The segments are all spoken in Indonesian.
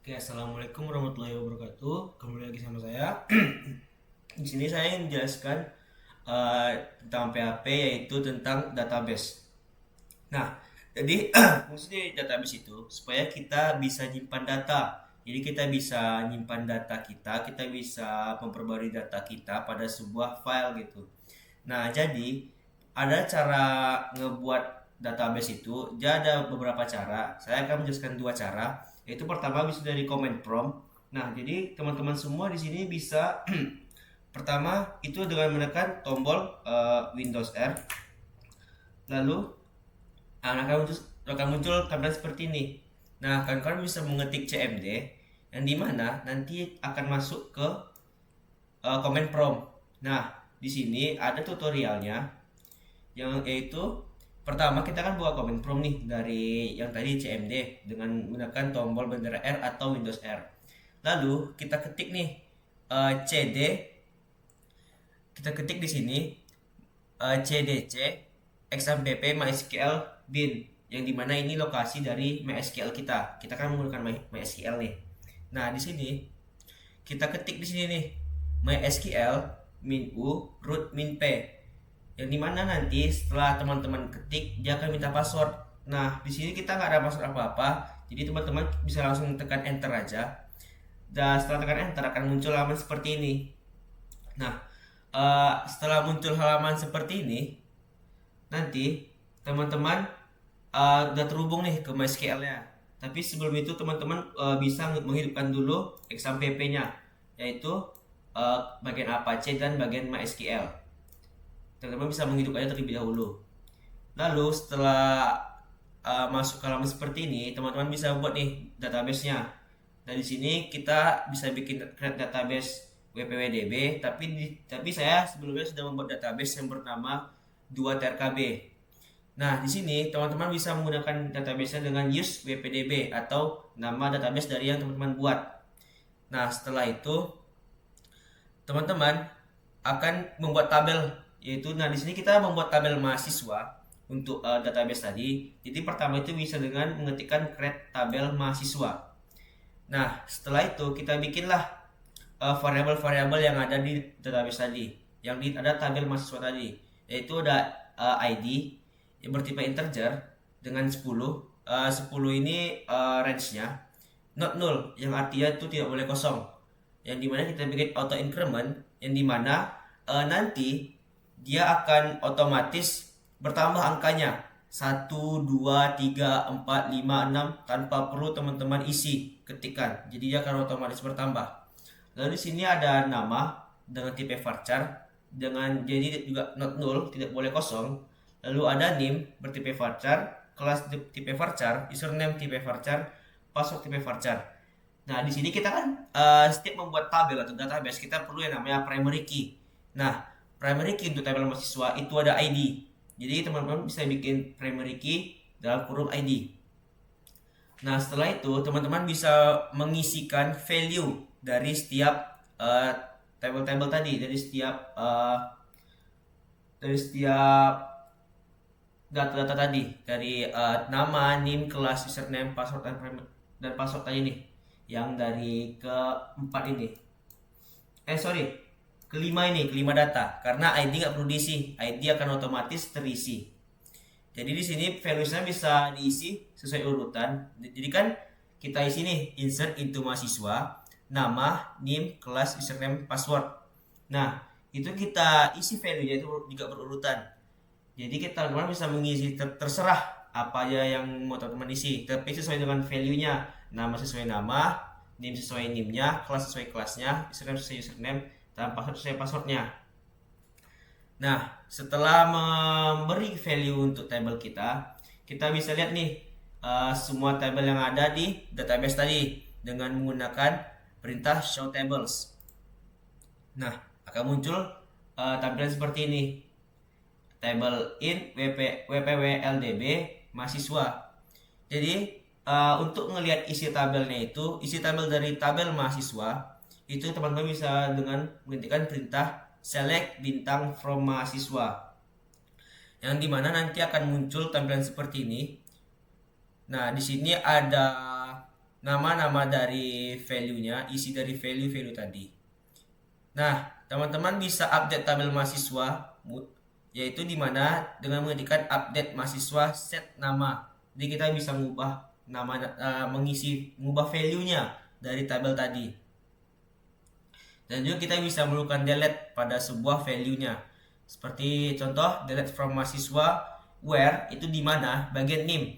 Oke, assalamualaikum warahmatullahi wabarakatuh. Kembali lagi sama saya. Di sini saya ingin menjelaskan tentang PHP, yaitu tentang database. Nah, jadi fungsi dari database itu supaya kita bisa nyimpan data. Jadi kita bisa nyimpan data kita bisa memperbarui data kita pada sebuah file gitu. Nah, jadi ada cara ngebuat database itu. Jadi ada beberapa cara. Saya akan menjelaskan dua cara. Yaitu pertama bisa dari command prompt. Nah, jadi teman-teman semua di sini bisa pertama itu dengan menekan tombol Windows R. Lalu akan muncul tampilan seperti ini. Nah, kalian bisa mengetik CMD yang dimana nanti akan masuk ke command prompt. Nah, di sini ada tutorialnya yang yaitu pertama kita akan buka command prompt nih dari yang tadi CMD dengan menekan tombol bendera R atau Windows R. Lalu kita ketik nih CD, kita ketik di sini cdc xmpp mysql bin, yang dimana ini lokasi dari MySQL kita. Kita kan menggunakan MySQL nih. Nah, di sini kita ketik di sini nih MySQL min u root min p, yang dimana nanti setelah teman-teman ketik dia akan minta password. Nah, di sini kita nggak ada password apa-apa, jadi teman-teman bisa langsung tekan enter aja. Dan setelah tekan enter akan muncul halaman seperti ini. Nah, setelah muncul halaman seperti ini, nanti teman-teman udah terhubung nih ke MySQL-nya. Tapi sebelum itu teman-teman bisa menghidupkan dulu XAMPP-nya, yaitu bagian Apache dan bagian MySQL. Teman-teman bisa menghidupkannya terlebih dahulu. Lalu setelah masuk ke halaman seperti ini, teman-teman bisa buat nih database-nya. Nah, di sini kita bisa bikin create database WPWDB, tapi saya sebelumnya sudah membuat database yang bernama 2TRKB. Nah, di sini teman-teman bisa menggunakan database-nya dengan use WPDB atau nama database dari yang teman-teman buat. Nah, setelah itu teman-teman akan membuat tabel, yaitu di sini kita membuat tabel mahasiswa untuk database tadi. Jadi pertama itu bisa dengan mengetikkan create tabel mahasiswa. Nah, setelah itu kita bikinlah variabel-variabel yang ada di database tadi, yang ada tabel mahasiswa tadi, yaitu ada ID yang bertipe integer dengan 10. 10 ini range-nya, not null yang artinya itu tidak boleh kosong, yang dimana kita bikin auto increment, yang dimana nanti dia akan otomatis bertambah angkanya 1, 2, 3, 4, 5, 6 tanpa perlu teman-teman isi ketikan. Jadi dia akan otomatis bertambah. Lalu di sini ada nama dengan tipe varchar, jadi juga not null, tidak boleh kosong. Lalu ada name bertipe varchar, kelas tipe varchar, username tipe varchar, password tipe varchar. Nah, di sini kita kan setiap membuat tabel atau database kita perlu yang namanya primary key. Nah, primary key untuk tabel mahasiswa itu ada ID. Jadi teman-teman bisa bikin primary key dalam kurung ID. Nah, setelah itu teman-teman bisa mengisikan value dari setiap tabel-tabel tadi, dari setiap data-data tadi, dari nama, name, kelas, username, password dan password tadi nih, yang dari keempat ini. Kelima data, karena ID nggak perlu diisi, ID akan otomatis terisi. Jadi di sini values-nya bisa diisi sesuai urutan. Jadi kan kita isi nih insert into mahasiswa, nama, name, kelas, username, password. Nah, itu kita isi value-nya itu juga berurutan. Jadi kita teman-teman bisa mengisi terserah apa aja yang mau teman-teman isi, tapi sesuai dengan value-nya. Nama sesuai nama, name sesuai name-nya, kelas sesuai kelasnya, username sesuai username, dan password sesuai passwordnya. Nah, setelah memberi value untuk tabel kita bisa lihat nih semua tabel yang ada di database tadi dengan menggunakan perintah show tables. Nah, akan muncul tampilan seperti ini. Table in wpwldb mahasiswa. Jadi untuk ngelihat isi tabelnya itu, isi tabel dari tabel mahasiswa itu teman-teman bisa dengan mengetikkan perintah select bintang from mahasiswa, yang dimana nanti akan muncul tampilan seperti ini. Nah, di sini ada nama-nama dari value-nya, isi dari value-value tadi. Nah, teman-teman bisa update tabel mahasiswa, yaitu dimana dengan mengetikkan update mahasiswa set nama. Jadi kita bisa mengubah nama, mengubah value-nya dari tabel tadi. Dan juga kita bisa melakukan delete pada sebuah value-nya. Seperti contoh delete from mahasiswa where itu di mana bagian name.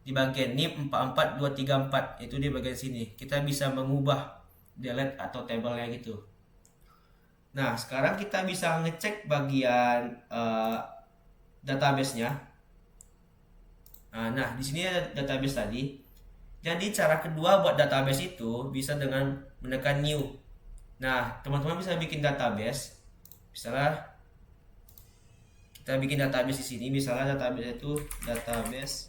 Di bagian name 44234 itu di bagian sini. Kita bisa mengubah delete atau tabelnya gitu. Nah, sekarang kita bisa ngecek bagian database-nya. Nah, di sini ada database tadi. Jadi cara kedua buat database itu bisa dengan menekan new. Nah, teman-teman bisa bikin database. Misalnya kita bikin database di sini. Misalnya database itu database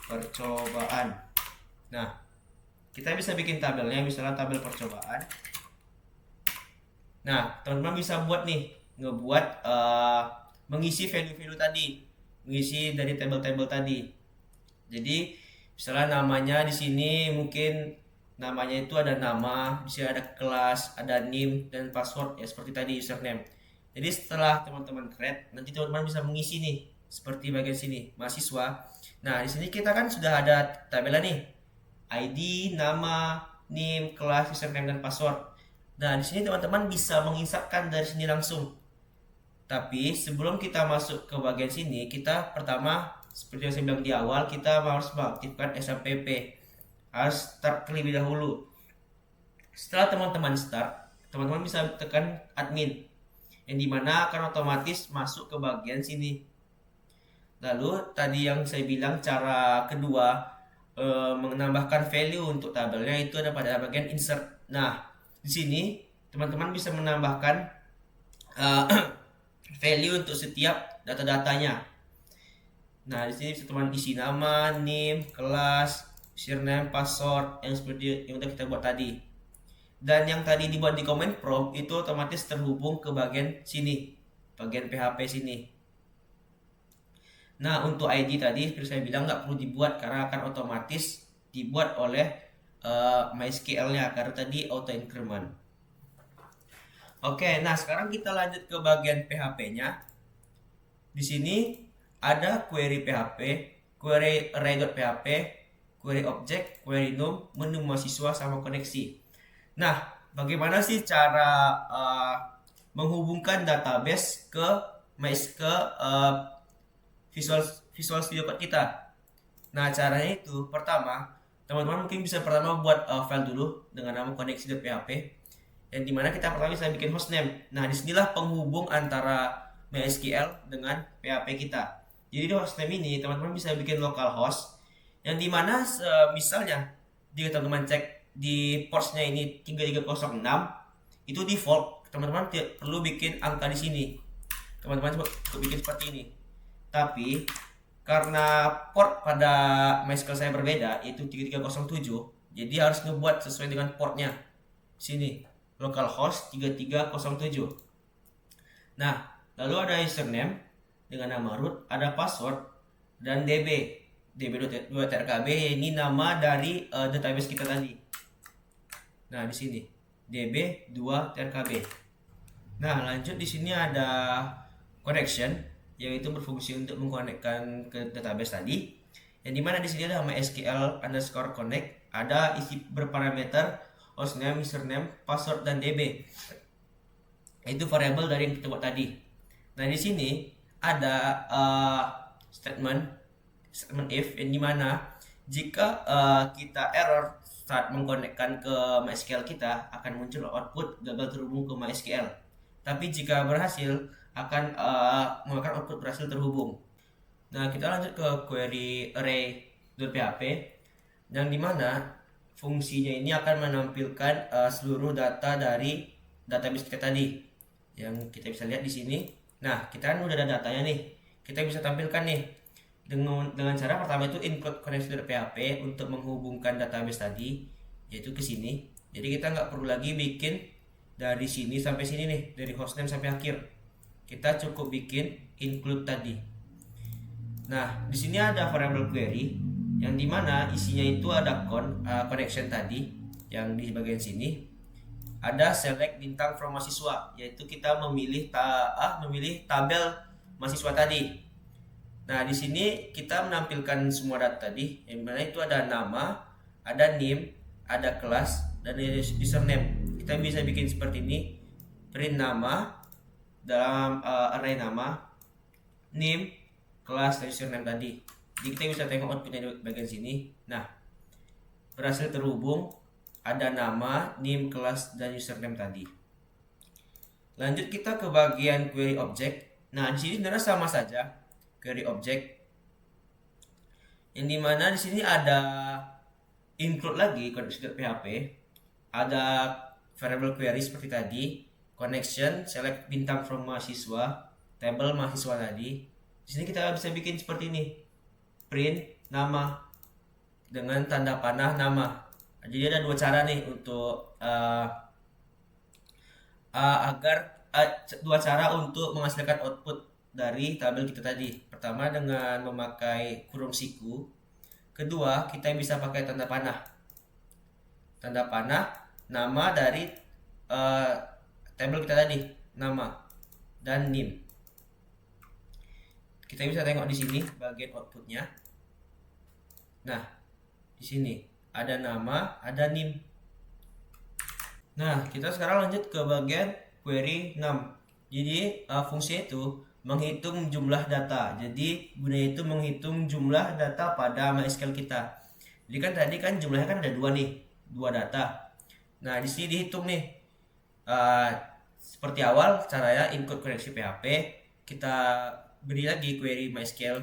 percobaan. Nah, kita bisa bikin tabelnya. Misalnya tabel percobaan. Nah, teman-teman bisa buat nih, ngebuat mengisi value-value tadi, mengisi dari tabel-tabel tadi. Jadi, misalnya namanya di sini mungkin namanya itu ada nama, bisa ada kelas, ada name dan password ya seperti tadi username. Jadi setelah teman-teman create, nanti teman-teman bisa mengisi nih seperti bagian sini mahasiswa. Nah, di sini kita kan sudah ada tabelnya nih, ID, nama, name, kelas, username dan password. Nah, di sini teman-teman bisa menginsapkan dari sini langsung. Tapi sebelum kita masuk ke bagian sini, kita pertama seperti yang saya bilang di awal, kita harus mengaktifkan SMPP. Harus start terlebih dahulu. Setelah teman-teman start, teman-teman bisa tekan admin, yang dimana akan otomatis masuk ke bagian sini. Lalu tadi yang saya bilang cara kedua menambahkan value untuk tabelnya itu ada pada bagian insert. Nah, di sini teman-teman bisa menambahkan value untuk setiap data-datanya. Nah, di sini bisa teman isi nama, name, kelas, username, password yang seperti yang kita buat tadi. Dan yang tadi dibuat di comment prompt itu otomatis terhubung ke bagian sini, bagian PHP sini. Nah, untuk ID tadi seperti saya bilang nggak perlu dibuat karena akan otomatis dibuat oleh MySQL-nya karena tadi auto increment. Oke, nah sekarang kita lanjut ke bagian PHP-nya. Di sini ada query PHP, query array.php, query object, query num, menu mahasiswa sama koneksi. Nah, bagaimana sih cara menghubungkan database ke Visual Studio Code kita? Nah, caranya itu pertama, teman-teman mungkin bisa pertama buat file dulu dengan nama koneksi.php, yang dimana kita pertama bisa bikin hostname. Nah, disinilah penghubung antara MySQL dengan PHP kita. Jadi di hostname ini teman-teman bisa bikin localhost, yang dimana misalnya jika teman-teman cek di portsnya ini 3306 itu default, teman-teman tidak perlu bikin angka di sini. Teman-teman cukup bikin seperti ini. Tapi karena port pada MySQL saya berbeda, yaitu 3307, jadi harus ngebuat sesuai dengan portnya. Sini, localhost 3307. Nah, lalu ada username dengan nama root, ada password, dan db2.tkb ini nama dari database kita tadi. Nah, di sini db2.tkb. Nah, lanjut di sini ada connection, yaitu berfungsi untuk mengkonekkan ke database tadi, yang dimana di sini ada MySQL_connect, ada isi berparameter hostname, username, password, dan db. Itu variabel dari yang kita buat tadi. Nah, di sini ada statement if, yang dimana jika kita error saat mengkonekkan ke MySQL kita, akan muncul output gagal terhubung ke MySQL. Tapi jika berhasil, akan menggunakan output berhasil terhubung. Nah, kita lanjut ke query array.php, yang dimana fungsinya ini akan menampilkan seluruh data dari database kita tadi, yang kita bisa lihat di sini. Nah, kita kan udah ada datanya nih, kita bisa tampilkan nih dengan cara pertama itu include connection.php untuk menghubungkan database tadi, yaitu ke sini. Jadi kita nggak perlu lagi bikin dari sini sampai sini nih, dari hostname sampai akhir. Kita cukup bikin include tadi. Nah, di sini ada variable query, yang dimana isinya itu ada connection tadi yang di bagian sini, ada select bintang from mahasiswa, yaitu kita memilih memilih tabel mahasiswa tadi. Nah, di sini kita menampilkan semua data tadi, yang mana itu ada nama, ada name, ada kelas, dan username. Kita bisa bikin seperti ini, print nama dalam array nama, name, kelas, dan username tadi. Jadi kita bisa tengok outputnya di bagian sini. Nah, berhasil terhubung, ada nama, name, kelas, dan username tadi. Lanjut kita ke bagian query object. Nah, di sini sebenarnya sama saja query object, yang dimana di sini ada include lagi connection.php, ada variable query seperti tadi, connection, select bintang from mahasiswa, table mahasiswa tadi. Di sini kita bisa bikin seperti ini, print nama dengan tanda panah nama. Jadi ada dua cara nih untuk dua cara untuk menghasilkan output dari tabel kita tadi. Pertama dengan memakai kurung siku. Kedua, kita bisa pakai tanda panah. Tanda panah nama dari tabel kita tadi, nama dan name. Kita bisa tengok di sini bagian outputnya. Nah, di sini ada nama, ada name. Nah, kita sekarang lanjut ke bagian query num. Jadi fungsinya itu menghitung jumlah data. Jadi gunanya itu menghitung jumlah data pada MySQL kita. Jadi kan tadi kan jumlahnya kan ada dua nih, dua data. Nah, di sini dihitung nih. Seperti awal caranya include connection PHP, kita beri lagi query MySQL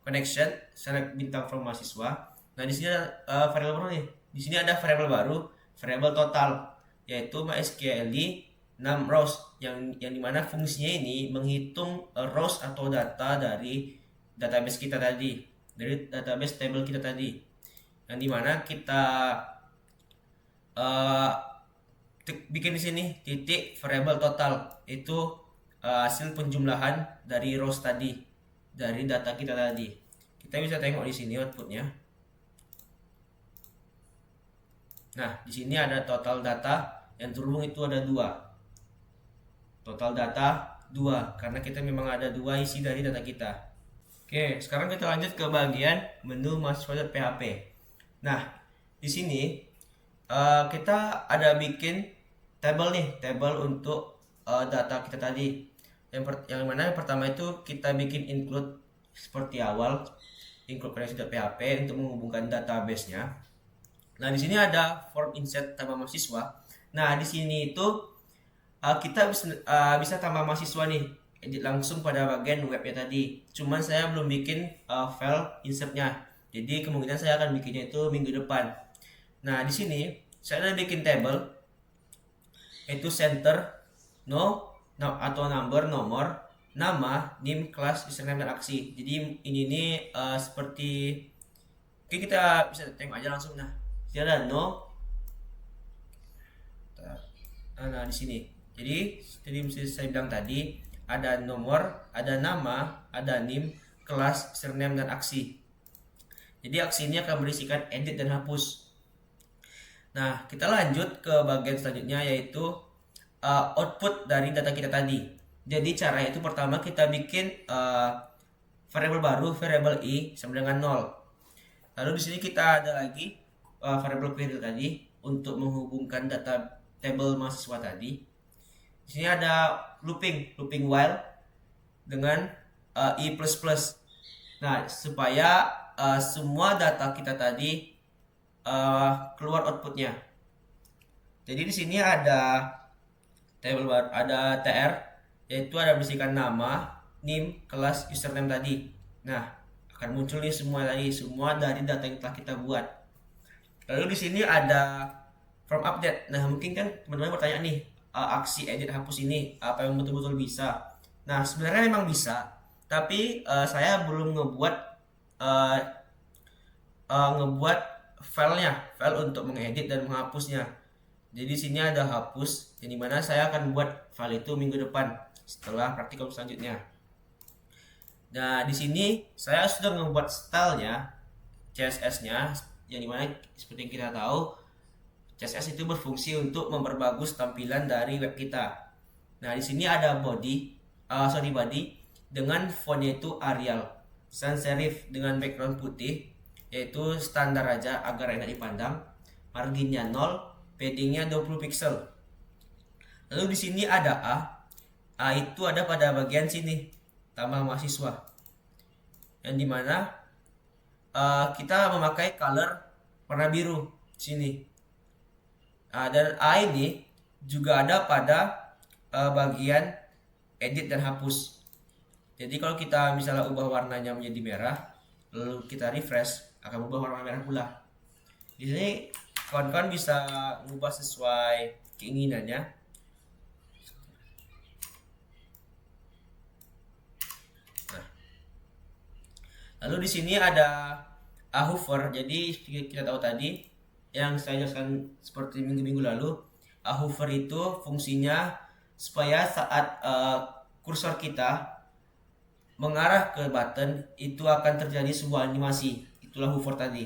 connection select bintang from mahasiswa. Nah, di sini ada variable baru nih. Di sini ada variable baru, variable total, yaitu MySQL 6 rows, yang dimana fungsinya ini menghitung rows atau data dari database kita tadi, dari database table kita tadi, yang dimana kita bikin di sini titik variable total, itu hasil penjumlahan dari rows tadi, dari data kita tadi. Kita bisa tengok di sini outputnya. Nah, di sini ada total data yang terhubung itu ada dua. Total data 2, karena kita memang ada dua isi dari data kita. Oke, sekarang kita lanjut ke bagian menu mahasiswa.php. Nah, di sini kita ada bikin table nih, table untuk data kita tadi. Yang mana yang pertama itu kita bikin include seperti awal, include connection.php untuk menghubungkan database-nya. Nah, di sini ada form insert tambah mahasiswa. Nah, di sini itu kita bisa tambah mahasiswa nih, edit langsung pada bagian webnya tadi. Cuman saya belum bikin file insertnya, jadi kemungkinan saya akan bikinnya itu minggu depan. Nah, di sini saya udah bikin table, yaitu center, atau number, nomor, nama, name, kelas, username, dan aksi. Jadi ini seperti, oke, kita bisa tengok aja langsung. Nah, di sini ada nah di sini. Jadi saya bilang tadi, ada nomor, ada nama, ada name, kelas, username, dan aksi. Jadi aksi ini akan berisikan edit dan hapus. Nah, kita lanjut ke bagian selanjutnya, yaitu output dari data kita tadi. Jadi cara itu pertama kita bikin variable baru, variable i sama dengan 0. Lalu di sini kita ada lagi variable query tadi untuk menghubungkan data table mahasiswa tadi. Di sini ada looping while dengan i++. Nah, supaya semua data kita tadi keluar outputnya. Jadi di sini ada table baru, ada tr, yaitu ada berisikan nama, name, kelas, username tadi. Nah, akan muncul nih semua dari data yang telah kita buat. Lalu di sini ada form update. Nah, mungkin kan teman-teman bertanya nih, aksi edit hapus ini apa yang betul-betul bisa? Nah, sebenarnya memang bisa, tapi saya belum ngebuat file untuk mengedit dan menghapusnya. Jadi di sini ada hapus, yang dimana saya akan buat file itu minggu depan setelah praktikum selanjutnya. Nah, di sini saya sudah membuat stylenya, CSS-nya, yang dimana seperti yang kita tahu CSS itu berfungsi untuk memperbagus tampilan dari web kita. Nah, di sini ada body dengan fontnya itu Arial, sans serif dengan background putih, yaitu standar aja agar enak dipandang. Marginnya 0, paddingnya 20 pixel. Lalu di sini ada A itu ada pada bagian sini, tambah mahasiswa, yang dimana kita memakai color warna biru sini. Dan A ini juga ada pada bagian edit dan hapus. Jadi kalau kita misalnya ubah warnanya menjadi merah, lalu kita refresh, akan berubah warna merah pula. Di sini kawan-kawan bisa mengubah sesuai keinginannya. Lalu di sini ada hover. Jadi kita tahu tadi yang saya jelaskan seperti minggu-minggu lalu, hover itu fungsinya supaya saat kursor kita mengarah ke button itu akan terjadi sebuah animasi. Itulah hover tadi.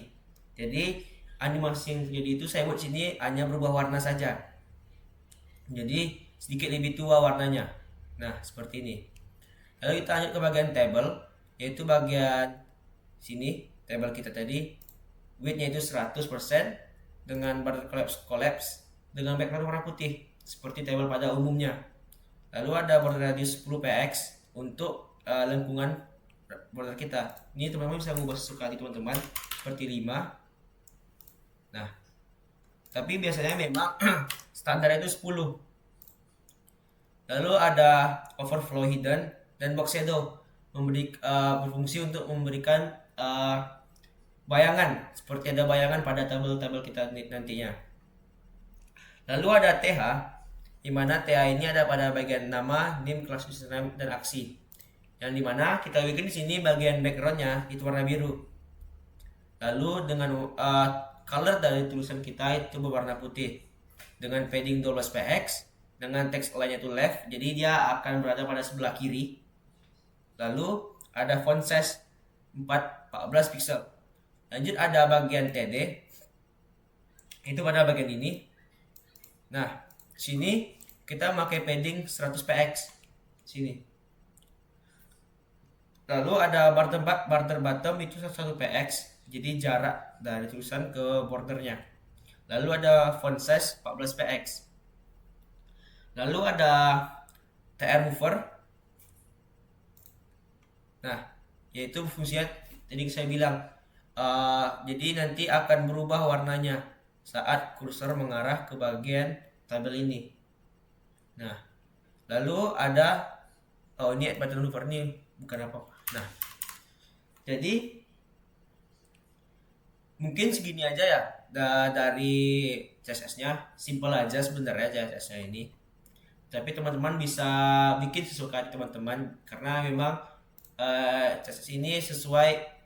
Jadi animasi yang terjadi itu saya buat sini hanya berubah warna saja. Jadi sedikit lebih tua warnanya. Nah, seperti ini. Lalu kita lanjut ke bagian table, yaitu bagian sini table kita tadi, width-nya itu 100% dengan border collapse dengan background warna putih seperti table pada umumnya. Lalu ada border radius 10 px untuk lengkungan border kita. Ini teman-teman bisa mengubah sesuka di teman-teman seperti 5. Nah, tapi biasanya memang standar itu 10. Lalu ada overflow hidden dan box shadow, berfungsi untuk memberikan bayangan, seperti ada bayangan pada tabel-tabel kita nantinya. Lalu ada TH, di mana TH ini ada pada bagian nama, name, kelas username, dan aksi. Yang dimana kita bikin di sini bagian backgroundnya itu warna biru. Lalu dengan color dari tulisan kita itu berwarna putih dengan padding 12 px, dengan teks lainnya itu left, jadi dia akan berada pada sebelah kiri. Lalu ada font size 14 pixel. Lanjut ada bagian TD, itu pada bagian ini. Nah, sini kita pakai padding 100 px sini. Lalu ada border bottom itu 1 px, jadi jarak dari tulisan ke bordernya. Lalu ada font size 14 px. Lalu ada TR mover. Nah, yaitu fungsinya tadi saya bilang, jadi nanti akan berubah warnanya saat kursor mengarah ke bagian tabel ini. Nah, lalu ada ini button mover ini bukan apa. Nah, jadi mungkin segini aja ya dari CSS-nya. Simple aja sebenarnya CSS-nya ini. Tapi teman-teman bisa bikin sesuka teman-teman, karena memang CSS ini sesuai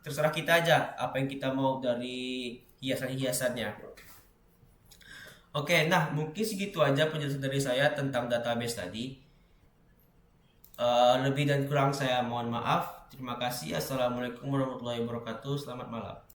terserah kita aja apa yang kita mau dari hiasan-hiasannya. Oke, nah mungkin segitu aja penjelasan dari saya tentang database tadi. Lebih dan kurang saya mohon maaf. Terima kasih. Assalamualaikum warahmatullahi wabarakatuh. Selamat malam.